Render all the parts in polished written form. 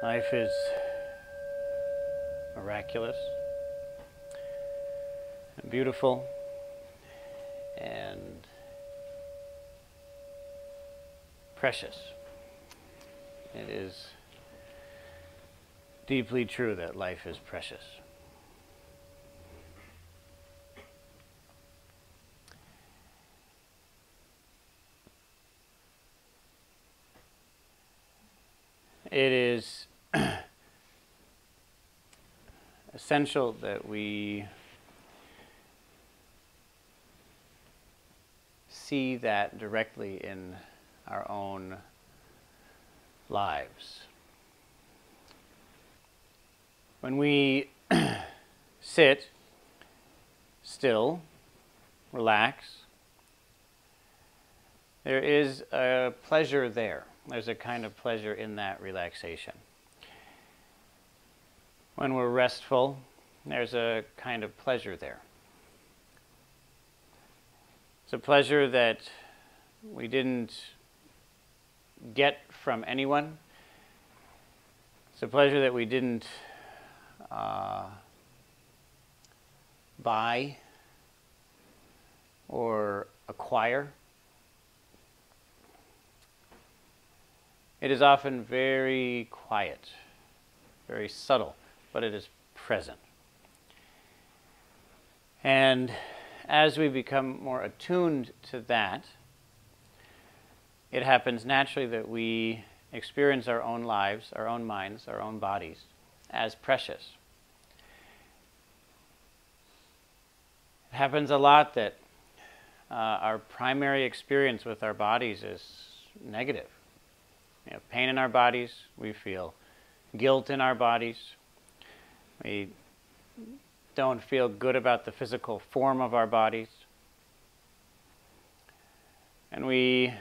Life is miraculous and beautiful and precious. It is deeply true that life is precious. It is essential that we see that directly in our own lives. When we sit still, relax, there is a pleasure there. There's a kind of pleasure in that relaxation. When we're restful, there's a kind of pleasure there. It's a pleasure that we didn't get from anyone. It's a pleasure that we didn't buy or acquire. It is often very quiet, very subtle, but it is present. And as we become more attuned to that, it happens naturally that we experience our own lives, our own minds, our own bodies as precious. It happens a lot that our primary experience with our bodies is negative. We have pain in our bodies, we feel guilt in our bodies, we don't feel good about the physical form of our bodies, and we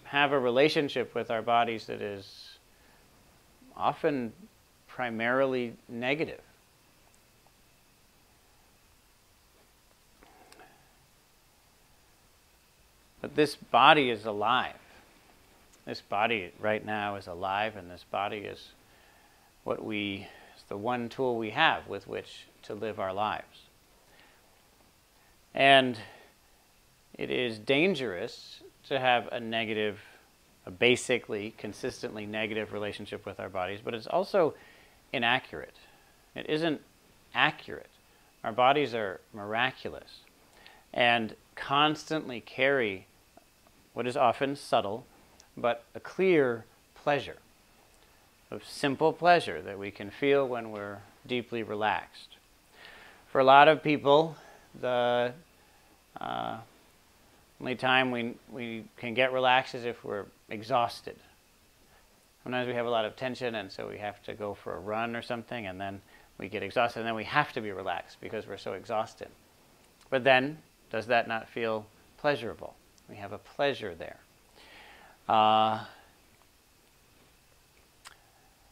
have a relationship with our bodies that is often primarily negative. But this body is alive. This body right now is alive, and this body is the one tool we have with which to live our lives. And it is dangerous to have a basically, consistently negative relationship with our bodies, but it's also inaccurate. It isn't accurate. Our bodies are miraculous and constantly carry what is often subtle, but a clear pleasure, a simple pleasure that we can feel when we're deeply relaxed. For a lot of people, the only time we can get relaxed is if we're exhausted. Sometimes we have a lot of tension, and so we have to go for a run or something, and then we get exhausted, and then we have to be relaxed because we're so exhausted. But then, does that not feel pleasurable? We have a pleasure there.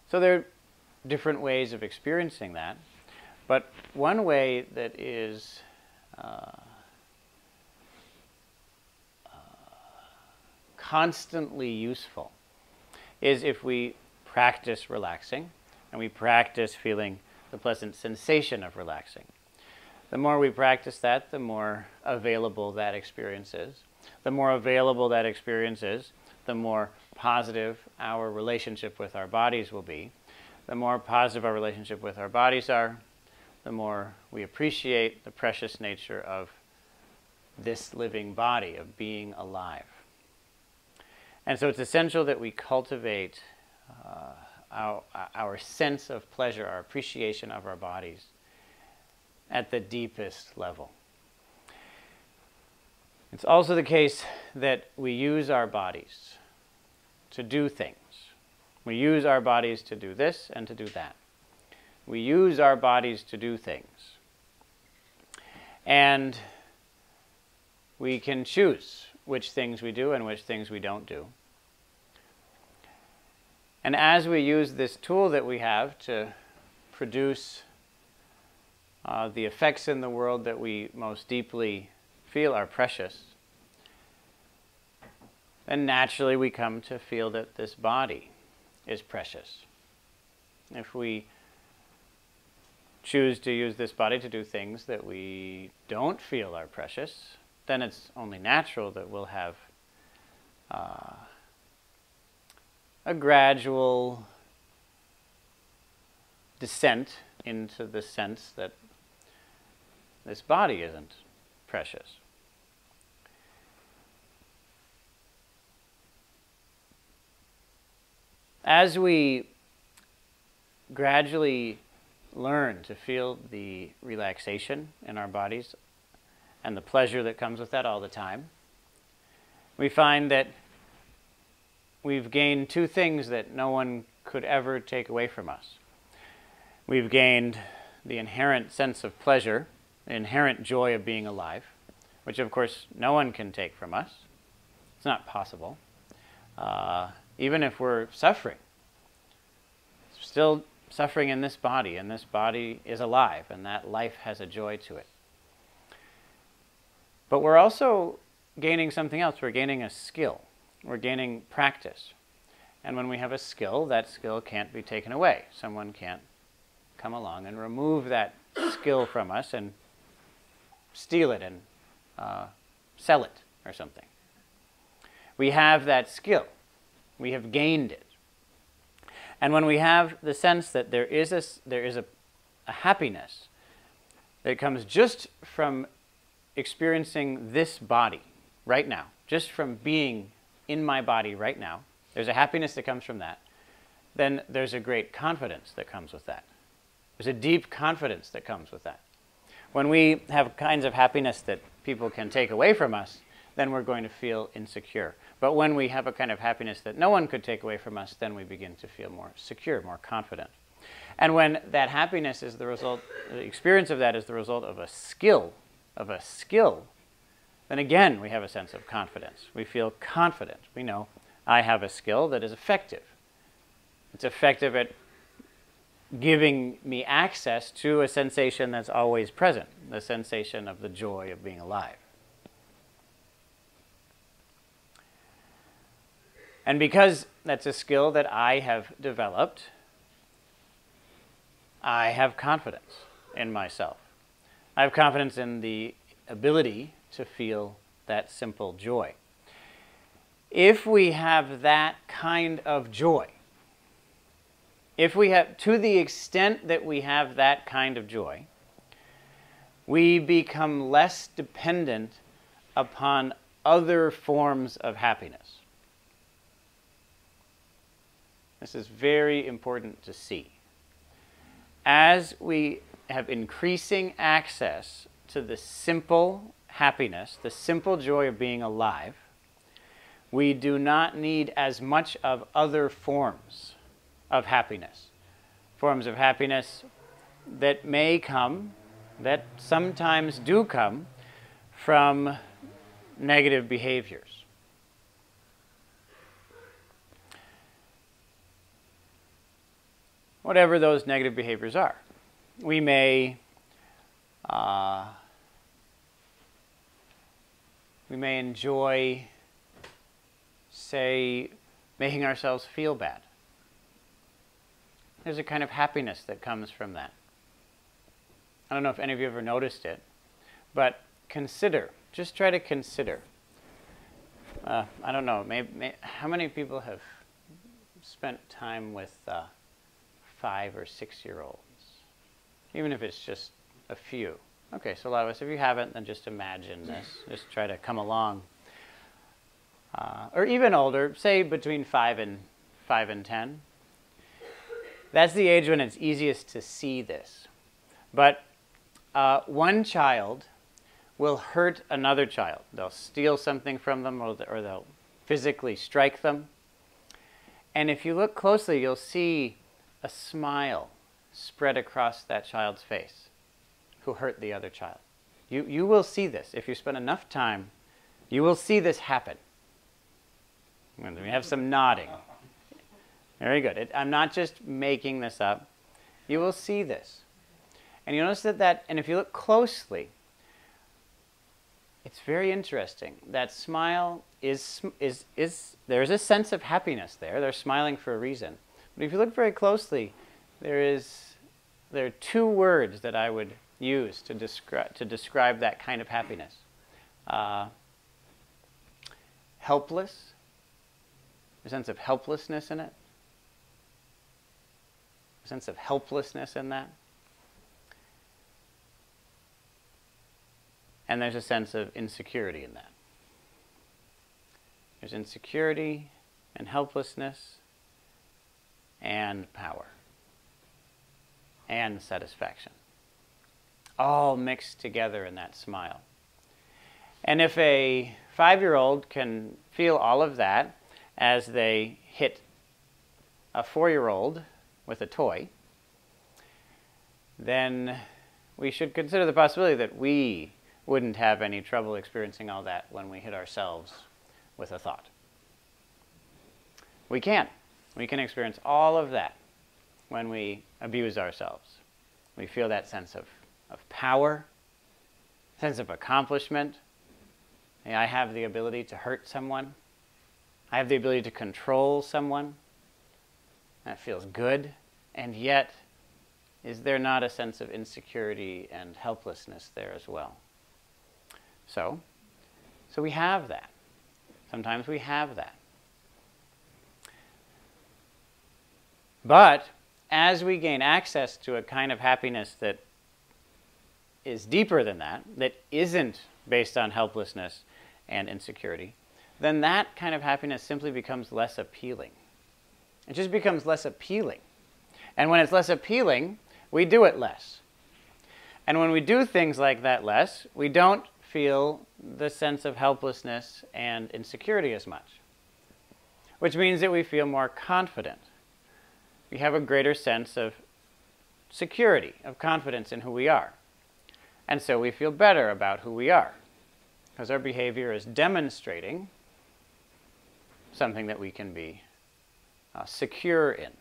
So there are different ways of experiencing that, but one way that is constantly useful is if we practice relaxing and we practice feeling the pleasant sensation of relaxing. The more we practice that, the more available that experience is. The more available that experience is, the more positive our relationship with our bodies will be. The more positive our relationship with our bodies are, the more we appreciate the precious nature of this living body, of being alive. And so it's essential that we cultivate our sense of pleasure, our appreciation of our bodies at the deepest level. It's also the case that we use our bodies to do things. We use our bodies to do this and to do that. We use our bodies to do things. And we can choose which things we do and which things we don't do. And as we use this tool that we have to produce the effects in the world that we most deeply feel are precious, then naturally we come to feel that this body is precious. If we choose to use this body to do things that we don't feel are precious, then it's only natural that we'll have a gradual descent into the sense that this body isn't precious. As we gradually learn to feel the relaxation in our bodies and the pleasure that comes with that all the time, we find that we've gained two things that no one could ever take away from us. We've gained the inherent sense of pleasure, the inherent joy of being alive, which of course no one can take from us. It's not possible. Even if we're suffering, still suffering in this body, and this body is alive, and that life has a joy to it. But we're also gaining something else. We're gaining a skill. We're gaining practice. And when we have a skill, that skill can't be taken away. Someone can't come along and remove that skill from us and steal it and sell it or something. We have that skill. We have gained it. And when we have the sense that there is a happiness that comes just from experiencing this body right now, just from being in my body right now, there's a happiness that comes from that, then there's a great confidence that comes with that. There's a deep confidence that comes with that. When we have kinds of happiness that people can take away from us, then we're going to feel insecure. But when we have a kind of happiness that no one could take away from us, then we begin to feel more secure, more confident. And when that happiness is the result, the experience of that is the result of a skill, then again we have a sense of confidence. We feel confident. We know I have a skill that is effective. It's effective at giving me access to a sensation that's always present, the sensation of the joy of being alive. And because that's a skill that I have developed, I have confidence in myself. I have confidence in the ability to feel that simple joy. If we have that kind of joy, if we have, to the extent that we have that kind of joy, we become less dependent upon other forms of happiness. This is very important to see. As we have increasing access to the simple happiness, the simple joy of being alive, we do not need as much of other forms of happiness. Forms of happiness that may come, that sometimes do come, from negative behaviors. Whatever those negative behaviors are. We may enjoy, say, making ourselves feel bad. There's a kind of happiness that comes from that. I don't know if any of you ever noticed it, but consider, just try to consider. I don't know, how many people have spent time with 5 or 6-year-olds? Even if it's just a few. Okay, so a lot of us, if you haven't, then just imagine this. Just try to come along. Or even older, say between 5 and 10. That's the age when it's easiest to see this. But one child will hurt another child. They'll steal something from them, or they'll physically strike them. And if you look closely, you'll see a smile spread across that child's face who hurt the other child. You will see this. If you spend enough time, you will see this happen. And we have some nodding. Very good. I'm not just making this up. You will see this. And you notice that, and if you look closely, it's very interesting. That smile there's a sense of happiness there. They're smiling for a reason. But if you look very closely, there are two words that I would use to describe that kind of happiness. Helpless. A sense of helplessness in it. A sense of helplessness in that. And there's a sense of insecurity in that. There's insecurity and helplessness and power and satisfaction, all mixed together in that smile. And if a 5-year-old can feel all of that as they hit a 4-year-old with a toy, then we should consider the possibility that we wouldn't have any trouble experiencing all that when we hit ourselves with a thought. We can. We can experience all of that when we abuse ourselves. We feel that sense of power, sense of accomplishment. I have the ability to hurt someone. I have the ability to control someone. That feels good. And yet, is there not a sense of insecurity and helplessness there as well? So we have that. Sometimes we have that. But as we gain access to a kind of happiness that is deeper than that isn't based on helplessness and insecurity, then that kind of happiness simply becomes less appealing. It just becomes less appealing. And when it's less appealing, we do it less. And when we do things like that less, we don't feel the sense of helplessness and insecurity as much, which means that we feel more confident. We have a greater sense of security, of confidence in who we are. And so we feel better about who we are, because our behavior is demonstrating something that we can be secure in,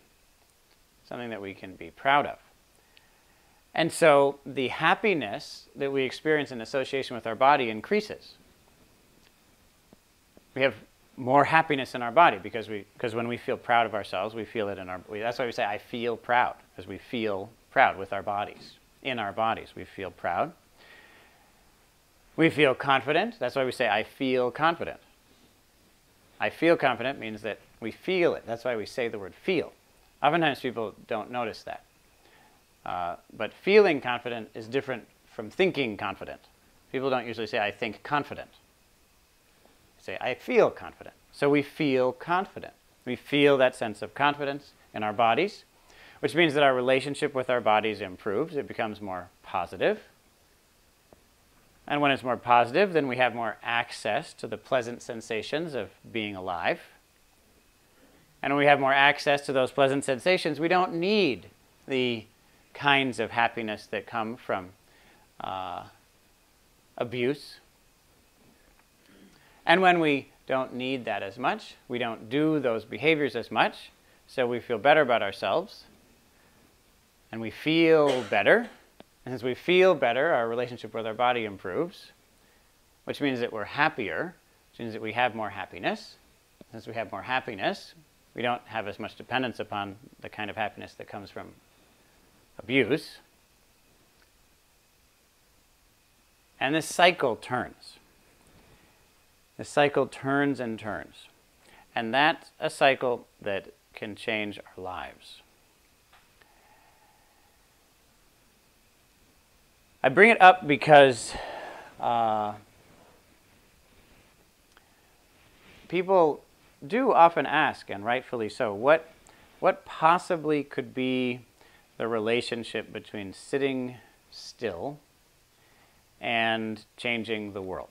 something that we can be proud of. And so the happiness that we experience in association with our body increases. We have more happiness in our body because when we feel proud of ourselves, we feel it in our. That's why we say, I feel proud, because we feel proud with our bodies. In our bodies, we feel proud. We feel confident. That's why we say, I feel confident. I feel confident means that we feel it. That's why we say the word feel. Oftentimes people don't notice that. But feeling confident is different from thinking confident. People don't usually say, I think confident. They say, I feel confident. So we feel confident. We feel that sense of confidence in our bodies, which means that our relationship with our bodies improves. It becomes more positive. And when it's more positive, then we have more access to the pleasant sensations of being alive. And when we have more access to those pleasant sensations, we don't need the kinds of happiness that come from abuse. And when we don't need that as much, we don't do those behaviors as much, so we feel better about ourselves, and we feel better. And since we feel better, our relationship with our body improves, which means that we're happier, which means that we have more happiness. Since we have more happiness, we don't have as much dependence upon the kind of happiness that comes from abuse. And this cycle turns. This cycle turns and turns. And that's a cycle that can change our lives. I bring it up because people do often ask, and rightfully so, what possibly could be the relationship between sitting still and changing the world?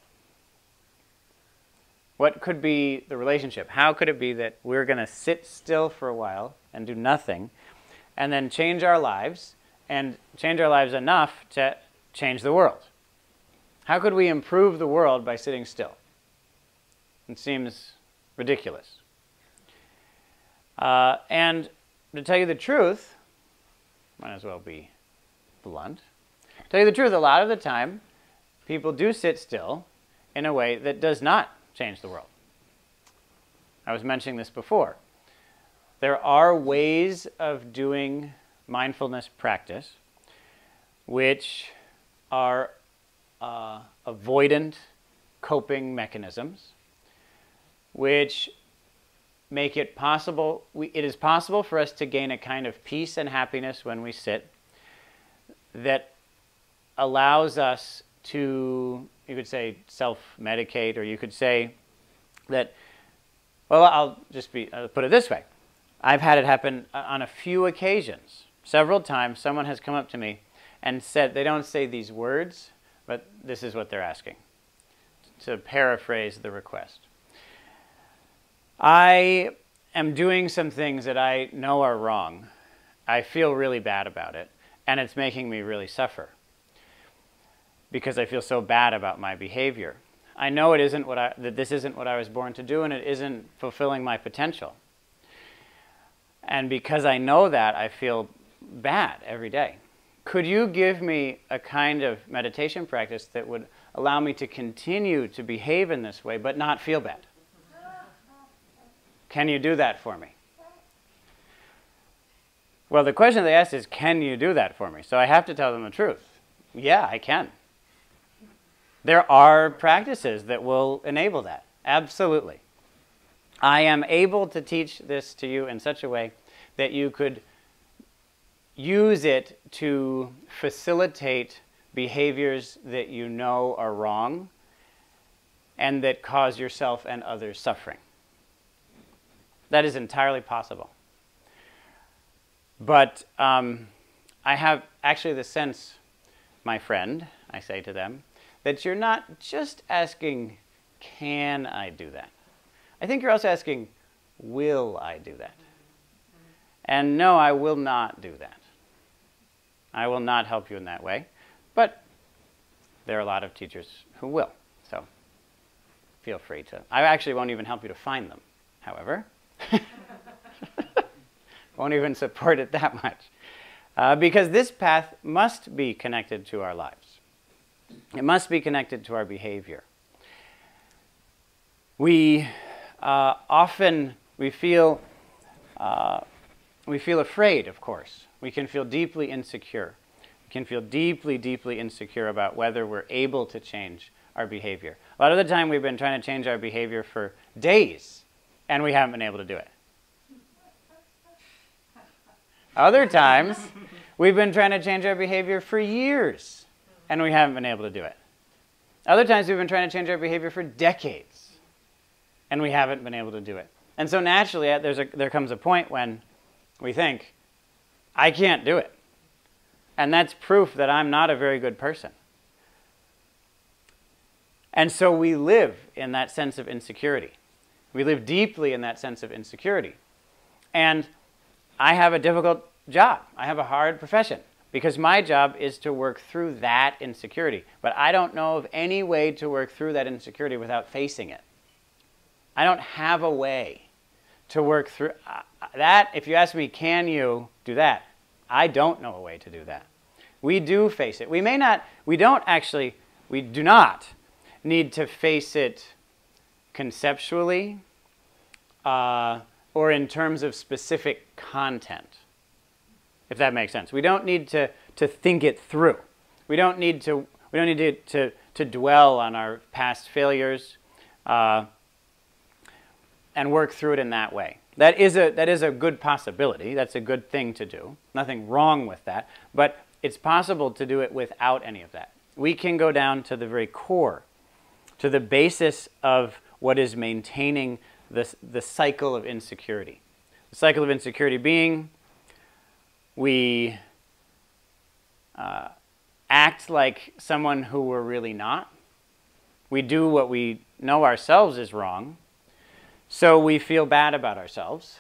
What could be the relationship? How could it be that we're going to sit still for a while and do nothing, and then change our lives, and change our lives enough to change the world? How could we improve the world by sitting still? It seems ridiculous. And to tell you the truth, might as well be blunt. To tell you the truth, a lot of the time, people do sit still in a way that does not change the world. I was mentioning this before. There are ways of doing mindfulness practice, which are avoidant coping mechanisms, which make it possible, it is possible for us to gain a kind of peace and happiness when we sit that allows us to, you could say, self-medicate, or you could say that, well, I'll put it this way. I've had it happen on a few occasions. Several times someone has come up to me and said, they don't say these words, but this is what they're asking, to paraphrase the request. I am doing some things that I know are wrong. I feel really bad about it, and it's making me really suffer because I feel so bad about my behavior. I know that this isn't what I was born to do, and it isn't fulfilling my potential. And because I know that, I feel bad every day. Could you give me a kind of meditation practice that would allow me to continue to behave in this way but not feel bad? Can you do that for me? Well, the question they asked is, can you do that for me? So I have to tell them the truth. Yeah, I can. There are practices that will enable that. Absolutely. I am able to teach this to you in such a way that you could use it to facilitate behaviors that you know are wrong and that cause yourself and others suffering. That is entirely possible. But I have actually the sense, my friend, I say to them, that you're not just asking, can I do that? I think you're also asking, will I do that? And no, I will not do that. I will not help you in that way. But there are a lot of teachers who will. So feel free to. I actually won't even help you to find them, however. Won't even support it that much. Because this path must be connected to our lives. It must be connected to our behavior. We often feel afraid, of course. We can feel deeply insecure. We can feel deeply, deeply insecure about whether we're able to change our behavior. A lot of the time we've been trying to change our behavior for days, and we haven't been able to do it. Other times, we've been trying to change our behavior for years, and we haven't been able to do it. Other times, we've been trying to change our behavior for decades, and we haven't been able to do it. And so naturally, there comes a point when we think, I can't do it. And that's proof that I'm not a very good person. And so we live in that sense of insecurity. We live deeply in that sense of insecurity. And I have a difficult job. I have a hard profession because my job is to work through that insecurity. But I don't know of any way to work through that insecurity without facing it. I don't have a way to work through that. If you ask me, can you do that? I don't know a way to do that. We do face it. We do not need to face it conceptually or in terms of specific content, if that makes sense. We don't need to think it through. We don't need to dwell on our past failures and work through it in that way. That is a good possibility. That's a good thing to do. Nothing wrong with that. But it's possible to do it without any of that. We can go down to the very core, to the basis of what is maintaining the cycle of insecurity. The cycle of insecurity being we act like someone who we're really not. We do what we know ourselves is wrong. So we feel bad about ourselves.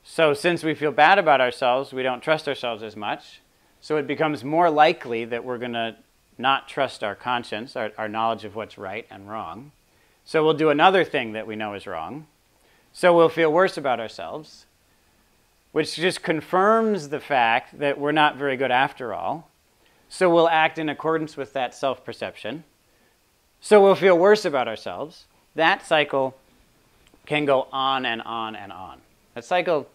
So since we feel bad about ourselves, we don't trust ourselves as much. So it becomes more likely that we're going to not trust our conscience, our knowledge of what's right and wrong. So we'll do another thing that we know is wrong. So we'll feel worse about ourselves, which just confirms the fact that we're not very good after all. So we'll act in accordance with that self-perception. So we'll feel worse about ourselves. That cycle can go on and on and on. That cycle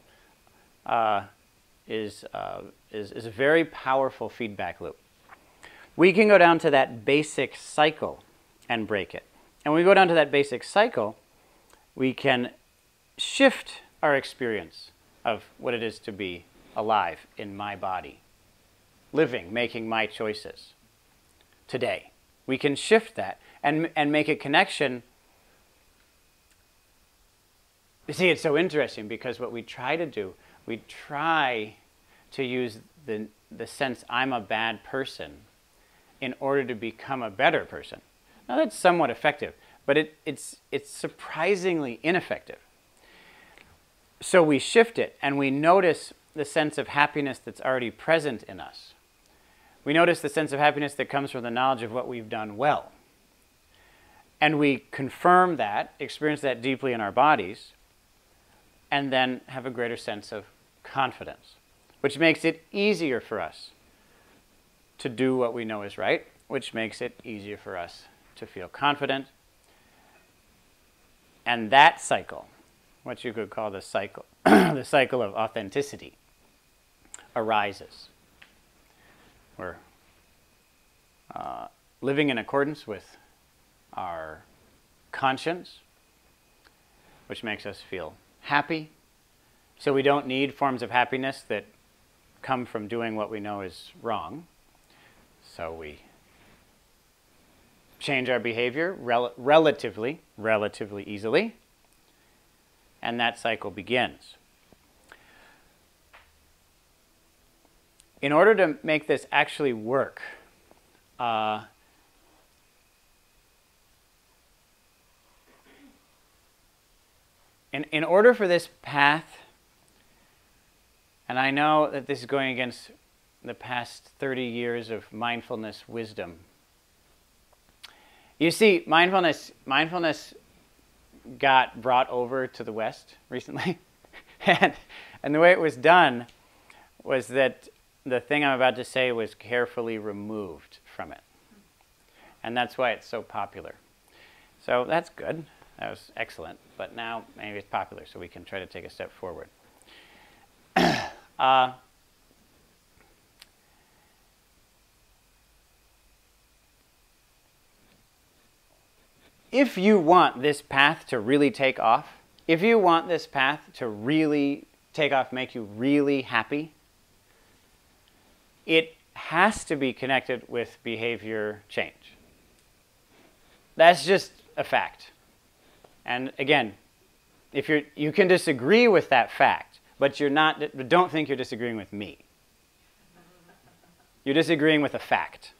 is is a very powerful feedback loop. We can go down to that basic cycle and break it. And when we go down to that basic cycle, we can shift our experience of what it is to be alive in my body, living, making my choices today. We can shift that and make a connection. You see, it's so interesting because what we try to do, we try to use the sense I'm a bad person in order to become a better person. Now that's somewhat effective, but it's surprisingly ineffective. So we shift it and we notice the sense of happiness that's already present in us. We notice the sense of happiness that comes from the knowledge of what we've done well. And we confirm that, experience that deeply in our bodies, and then have a greater sense of confidence, which makes it easier for us to do what we know is right, which makes it easier for us to feel confident. And that cycle, what you could call the cycle, the cycle of authenticity, arises. We're living in accordance with our conscience, which makes us feel happy. So we don't need forms of happiness that come from doing what we know is wrong. So we change our behavior relatively easily, and that cycle begins. In order to make this actually work, in order for this path, and I know that this is going against the past 30 years of mindfulness wisdom. You see, mindfulness got brought over to the West recently, and the way it was done was that the thing I'm about to say was carefully removed from it. And that's why it's so popular. So that's good. That was excellent. But now maybe it's popular, so we can try to take a step forward. If you want this path to really take off, if you want this path to really take off, make you really happy, it has to be connected with behavior change. That's just a fact. And again, if you can disagree with that fact, but don't think you're disagreeing with me. You're disagreeing with a fact.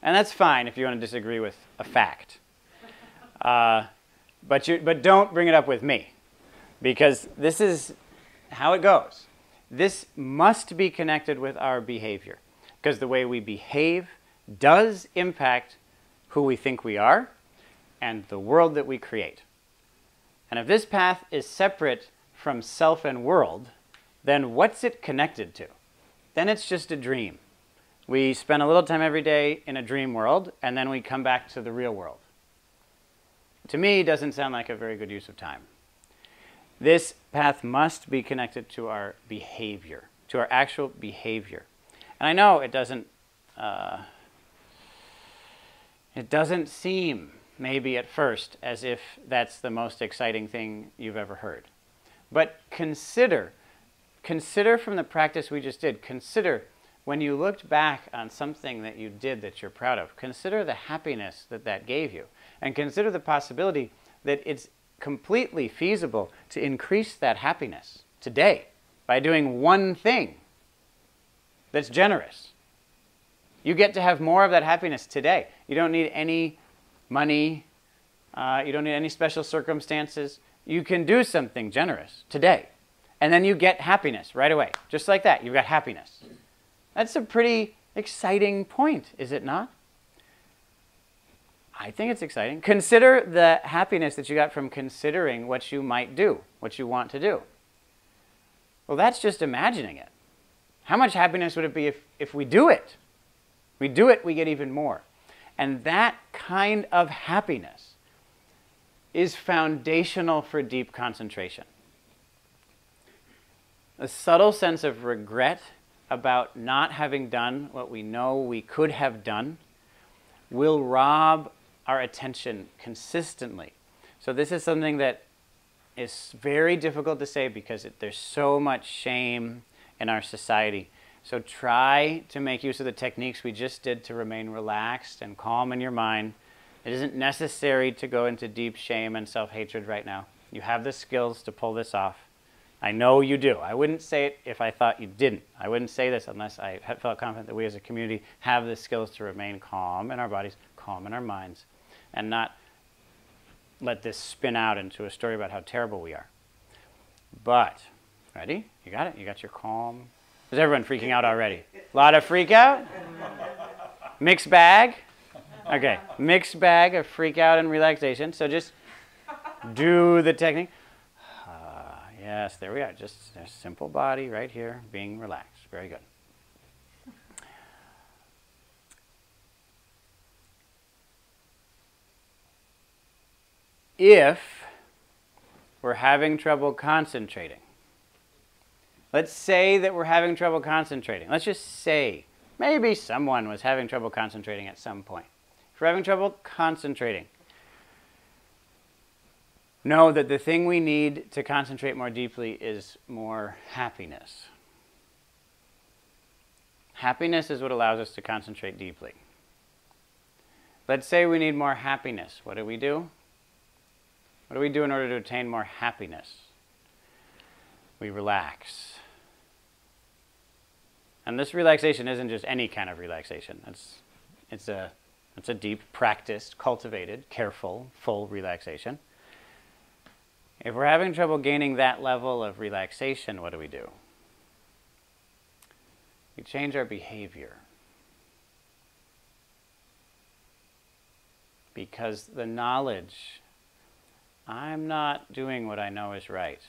And that's fine if you want to disagree with a fact. But don't bring it up with me, because this is how it goes. This must be connected with our behavior, because the way we behave does impact who we think we are and the world that we create. And if this path is separate from self and world, then what's it connected to? Then it's just a dream. We spend a little time every day in a dream world, and then we come back to the real world. To me, it doesn't sound like a very good use of time. This path must be connected to our behavior, to our actual behavior. And I know it doesn't seem, maybe at first, as if that's the most exciting thing you've ever heard. But consider from the practice we just did, consider when you looked back on something that you did that you're proud of, consider the happiness that that gave you. And consider the possibility that it's completely feasible to increase that happiness today by doing one thing that's generous. You get to have more of that happiness today. You don't need any money. You don't need any special circumstances. You can do something generous today. And then you get happiness right away. Just like that, you've got happiness. That's a pretty exciting point, is it not? I think it's exciting. Consider the happiness that you got from considering what you might do, what you want to do. Well, that's just imagining it. How much happiness would it be if we do it? We do it, we get even more. And that kind of happiness is foundational for deep concentration. A subtle sense of regret about not having done what we know we could have done will rob our attention consistently. So this is something that is very difficult to say because there's so much shame in our society. So try to make use of the techniques we just did to remain relaxed and calm in your mind. It isn't necessary to go into deep shame and self-hatred right now. You have the skills to pull this off. I know you do. I wouldn't say it if I thought you didn't. I wouldn't say this unless I had felt confident that we as a community have the skills to remain calm in our bodies, calm in our minds, and not let this spin out into a story about how terrible we are. But, ready? You got it? You got your calm? Is everyone freaking out already? A lot of freak out? Mixed bag? Okay, mixed bag of freak out and relaxation. So just do the technique. Yes, there we are. Just a simple body right here, being relaxed. Very good. If we're having trouble concentrating, let's say that we're having trouble concentrating. Let's just say maybe someone was having trouble concentrating at some point. If we're having trouble concentrating, know that the thing we need to concentrate more deeply is more happiness. Happiness is what allows us to concentrate deeply. Let's say we need more happiness. What do we do? What do we do in order to attain more happiness? We relax. And this relaxation isn't just any kind of relaxation. It's a deep, practiced, cultivated, careful, full relaxation. If we're having trouble gaining that level of relaxation, what do? We change our behavior. Because the knowledge, I'm not doing what I know is right,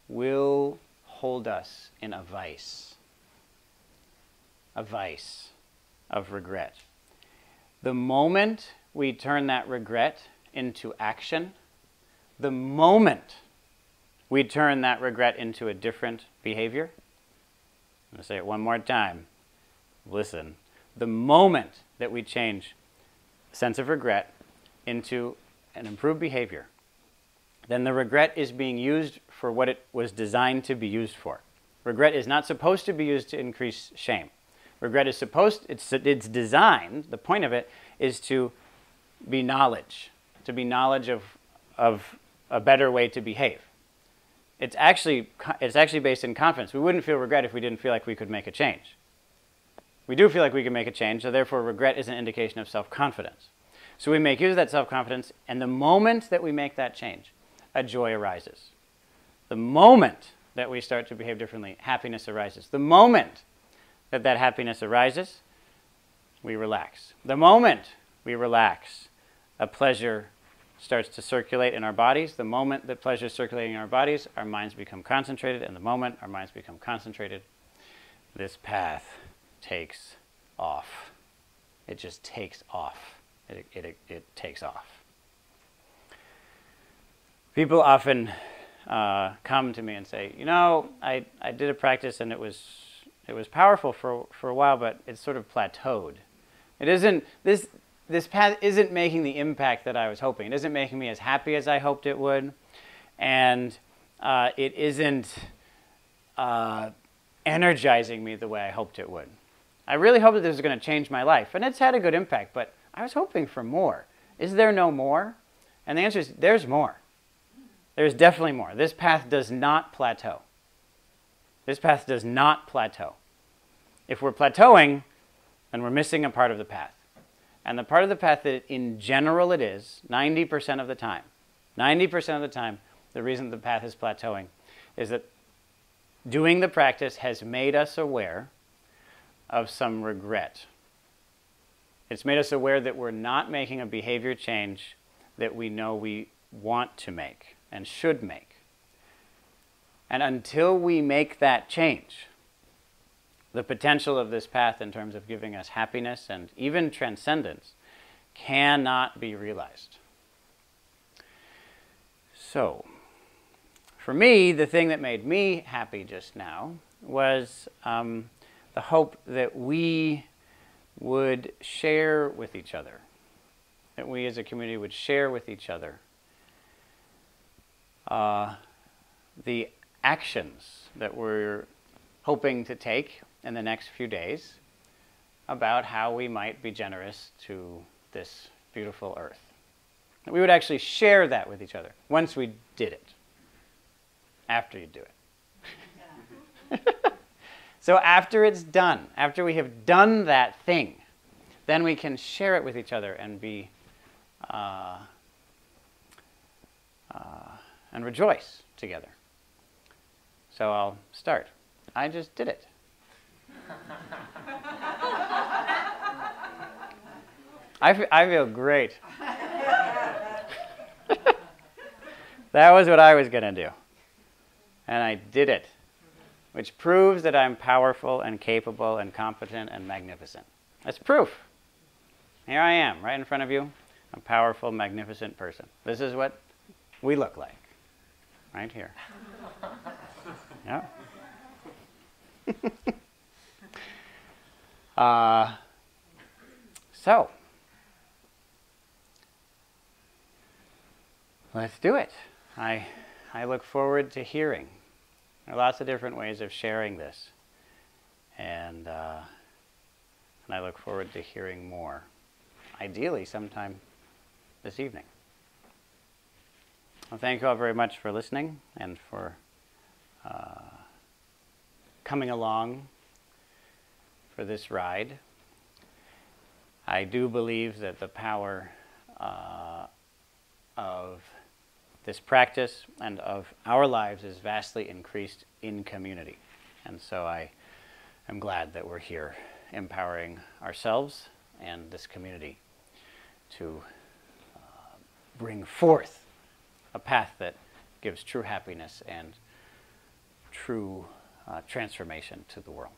will hold us in a vice of regret. The moment we turn that regret into action, the moment we turn that regret into a different behavior, I'm going to say it one more time, listen, the moment that we change sense of regret into an improved behavior, then the regret is being used for what it was designed to be used for. Regret is not supposed to be used to increase shame. Regret is it's designed, the point of it is to be knowledge of a better way to behave. It's actually based in confidence. We wouldn't feel regret if we didn't feel like we could make a change. We do feel like we can make a change, so therefore regret is an indication of self-confidence. So we make use of that self-confidence, and the moment that we make that change, a joy arises. The moment that we start to behave differently, happiness arises. The moment that happiness arises, we relax. The moment we relax, a pleasure starts to circulate in our bodies. The moment that pleasure is circulating in our bodies, our minds become concentrated, and the moment our minds become concentrated, this path takes off. It just takes off. It takes off. People often come to me and say, you know, I did a practice and it was powerful for a while, but it's sort of plateaued. It isn't, this path isn't making the impact that I was hoping. It isn't making me as happy as I hoped it would. And it isn't energizing me the way I hoped it would. I really hoped that this was going to change my life. And it's had a good impact, but I was hoping for more. Is there no more? And the answer is, there's more. There's definitely more. This path does not plateau. This path does not plateau. If we're plateauing, then we're missing a part of the path. And the part of the path that in general it is, 90% of the time, the reason the path is plateauing is that doing the practice has made us aware of some regret. It's made us aware that we're not making a behavior change that we know we want to make and should make. And until we make that change, the potential of this path in terms of giving us happiness and even transcendence cannot be realized. So, for me, the thing that made me happy just now was the hope that we would share with each other, that we as a community would share with each other the actions that we're hoping to take in the next few days about how we might be generous to this beautiful earth. That we would actually share that with each other once we did it, after you do it. So after it's done, after we have done that thing, then we can share it with each other and be and rejoice together. So I'll start. I just did it. I feel great. That was what I was going to do. And I did it, which proves that I'm powerful and capable and competent and magnificent. That's proof. Here I am, right in front of you, a powerful, magnificent person. This is what we look like, right here. Yeah. So, let's do it. I look forward to hearing. There are lots of different ways of sharing this. And I look forward to hearing more. Ideally, sometime this evening. Well, thank you all very much for listening and for coming along for this ride. I do believe that the power of this practice and of our lives is vastly increased in community. And so I am glad that we're here empowering ourselves and this community to bring forth a path that gives true happiness and true transformation to the world.